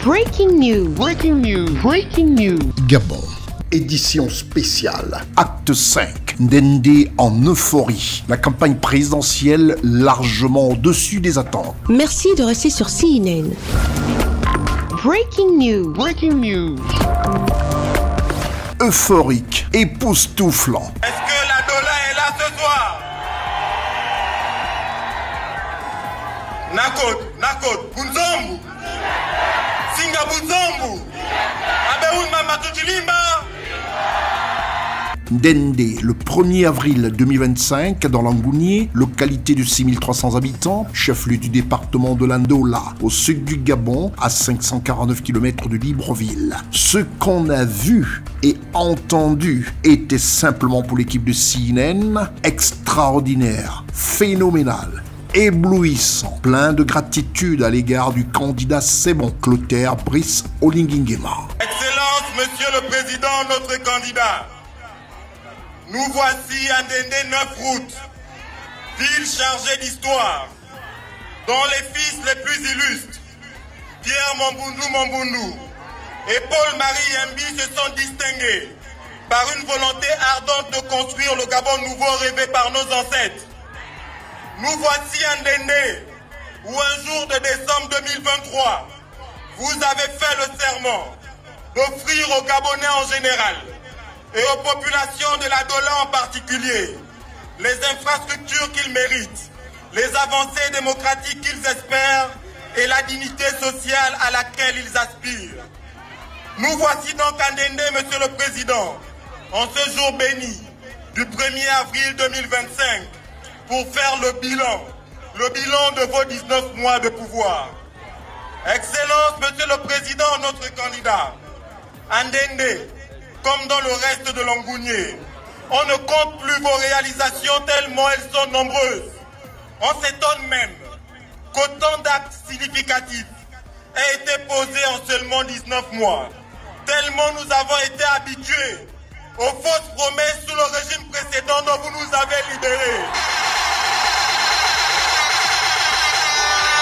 Breaking news. Breaking news. Breaking news. Gabon. Édition spéciale. Acte 5. Ndende en euphorie. La campagne présidentielle largement au-dessus des attentes. Merci de rester sur CNN. Breaking news. Breaking news. Euphorique, époustouflant. Est-ce que la Dola est là ce soir? Nakot, Bunzombu. Singa Bunzombu. Abeoun Mama Tuchilimba. Ndende, le 1er avril 2025, dans l'Angounié, localité de 6300 habitants, chef-lieu du département de l'Andola, au sud du Gabon, à 549 km de Libreville. Ce qu'on a vu et entendu était simplement pour l'équipe de CNN extraordinaire, phénoménal, éblouissant, plein de gratitude à l'égard du candidat C'est bon, Clotaire Brice Oligui-Nguema. Excellence, Monsieur le Président, notre candidat. Nous voici à Ndende 9 routes, ville chargée d'histoire, dont les fils les plus illustres, Pierre Mombundu et Paul-Marie Yembi se sont distingués par une volonté ardente de construire le Gabon nouveau rêvé par nos ancêtres. Nous voici à Ndende, où un jour de décembre 2023, vous avez fait le serment d'offrir aux Gabonais en général et aux populations de la Dola en particulier les infrastructures qu'ils méritent, les avancées démocratiques qu'ils espèrent et la dignité sociale à laquelle ils aspirent. Nous voici donc à Ndende, Monsieur le Président, en ce jour béni du 1er avril 2025 pour faire le bilan de vos 19 mois de pouvoir. Excellence, Monsieur le Président, notre candidat, à Ndende, comme dans le reste de l'Angounié, on ne compte plus vos réalisations tellement elles sont nombreuses. On s'étonne même qu'autant d'actes significatifs aient été posés en seulement 19 mois. Tellement nous avons été habitués aux fausses promesses sous le régime précédent dont vous nous avez libérés.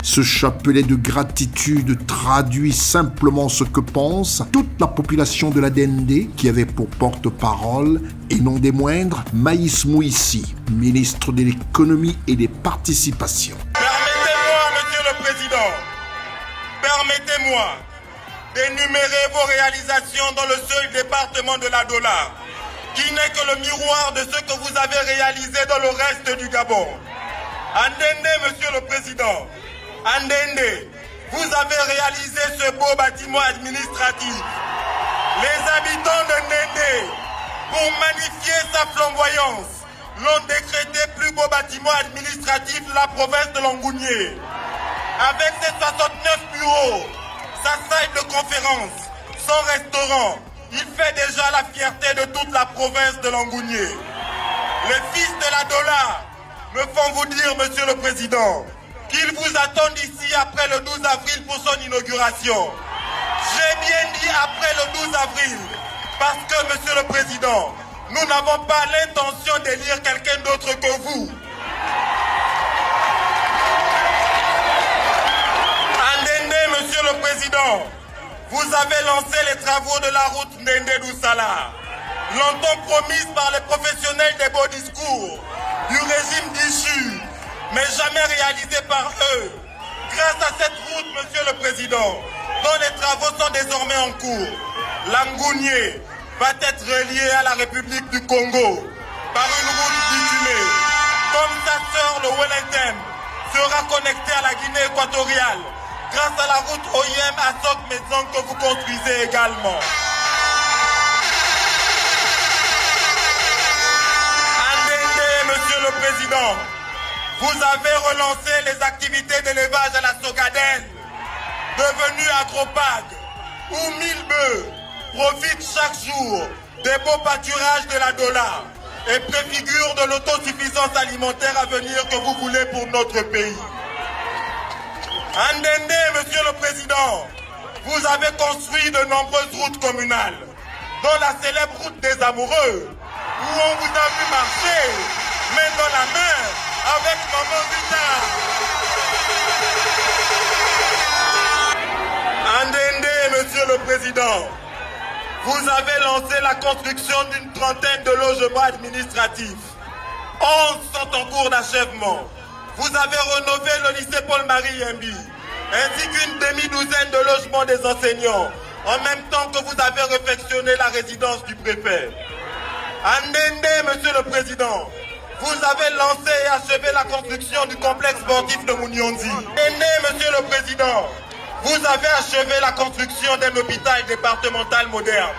Ce chapelet de gratitude traduit simplement ce que pense toute la population de la Ndende, qui avait pour porte-parole, et non des moindres, Maïs Mouissi, ministre de l'économie et des participations. Permettez-moi, Monsieur le Président, permettez-moi d'énumérer vos réalisations dans le seul département de la Dola, qui n'est que le miroir de ce que vous avez réalisé dans le reste du Gabon. À Ndende, Monsieur le Président, à Ndende, vous avez réalisé ce beau bâtiment administratif. Les habitants de Ndende, pour magnifier sa flamboyance, l'ont décrété plus beau bâtiment administratif de la province de l'Angounié. Avec ses 69 bureaux, sa salle de conférence, son restaurant, il fait déjà la fierté de toute la province de l'Angounié. Les fils de la Dola me font vous dire, Monsieur le Président, qu'ils vous attendent ici après le 12 avril pour son inauguration. J'ai bien dit après le 12 avril, parce que, Monsieur le Président, nous n'avons pas l'intention d'élire quelqu'un d'autre que vous. À Ndende, Monsieur le Président, vous avez lancé les travaux de la route Ndende-Doussala, longtemps promise par les professionnels des beaux discours du régime d'Ichu, mais jamais réalisé par eux. Grâce à cette route, Monsieur le Président, dont les travaux sont désormais en cours, l'Angounié va être relié à la République du Congo par une route bitumée. Comme sa sœur, le Wellington, sera connecté à la Guinée équatoriale grâce à la route OIM à Sok-Maison que vous construisez également. À Ndende, Monsieur le Président, vous avez relancé les activités d'élevage à la Sogadène, devenue Agropag, où 1000 bœufs profitent chaque jour des beaux pâturages de la Dola et préfigurent de l'autosuffisance alimentaire à venir que vous voulez pour notre pays. À Ndende, Monsieur le Président, vous avez construit de nombreuses routes communales, dont la célèbre route des amoureux, où on vous a vu marcher, main dans la main, avec Maman Vita. À Ndende, le Président, vous avez lancé la construction d'une trentaine de logements administratifs. 11 sont en cours d'achèvement. Vous avez rénové le lycée Paul-Marie Yembi, ainsi qu'une demi-douzaine de logements des enseignants, en même temps que vous avez réfectionné la résidence du préfet. À Ndende, Monsieur le Président, vous avez lancé et achevé la construction du complexe sportif de Mouniondi. Ndende, Monsieur le Président, vous avez achevé la construction d'un hôpital départemental moderne.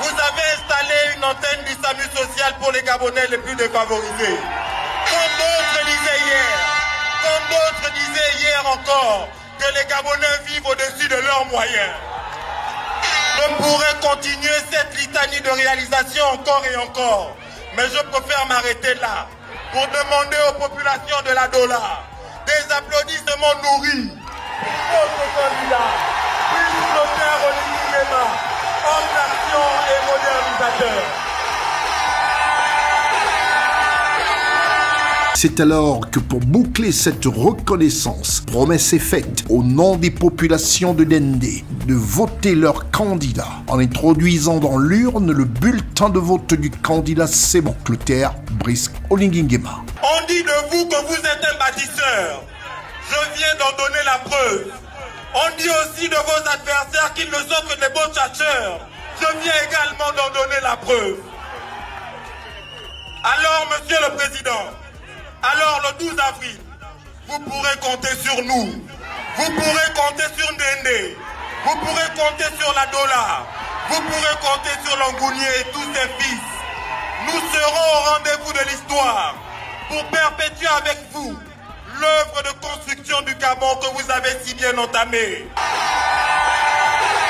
Vous avez installé une antenne du SAMU social pour les Gabonais les plus défavorisés. Quand d'autres disaient hier encore que les Gabonais vivent au-dessus de leurs moyens. Je pourrais continuer cette litanie de réalisation encore et encore, mais je préfère m'arrêter là pour demander aux populations de la Dola des applaudissements nourris pour notre candidat, puis Dr Oligui Nguema, homme d'action et modernisateur. C'est alors que pour boucler cette reconnaissance, promesse est faite au nom des populations de Dendé de voter leur candidat en introduisant dans l'urne le bulletin de vote du candidat Sebon Clotaire Brice Oligui Nguema. On dit de vous que vous êtes un bâtisseur. Je viens d'en donner la preuve. On dit aussi de vos adversaires qu'ils ne sont que des beaux tchatcheurs. Je viens également d'en donner la preuve. Alors, Monsieur le Président, alors le 12 avril, vous pourrez compter sur nous. Vous pourrez compter sur Ndende. Vous pourrez compter sur la Dola. Vous pourrez compter sur Langounier et tous ses fils. Nous serons au rendez-vous de l'histoire pour perpétuer avec vous l'œuvre de construction du Gabon que vous avez si bien entamée.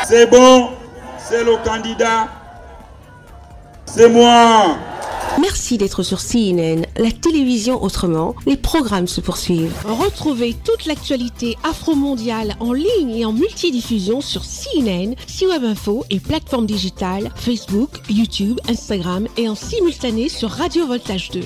C'est bon, c'est le candidat. C'est moi. Merci d'être sur CNN, la télévision autrement. Les programmes se poursuivent. Retrouvez toute l'actualité afro-mondiale en ligne et en multidiffusion sur CNN, C-Web Info et plateformes digitales, Facebook, YouTube, Instagram et en simultané sur Radio Voltage 2.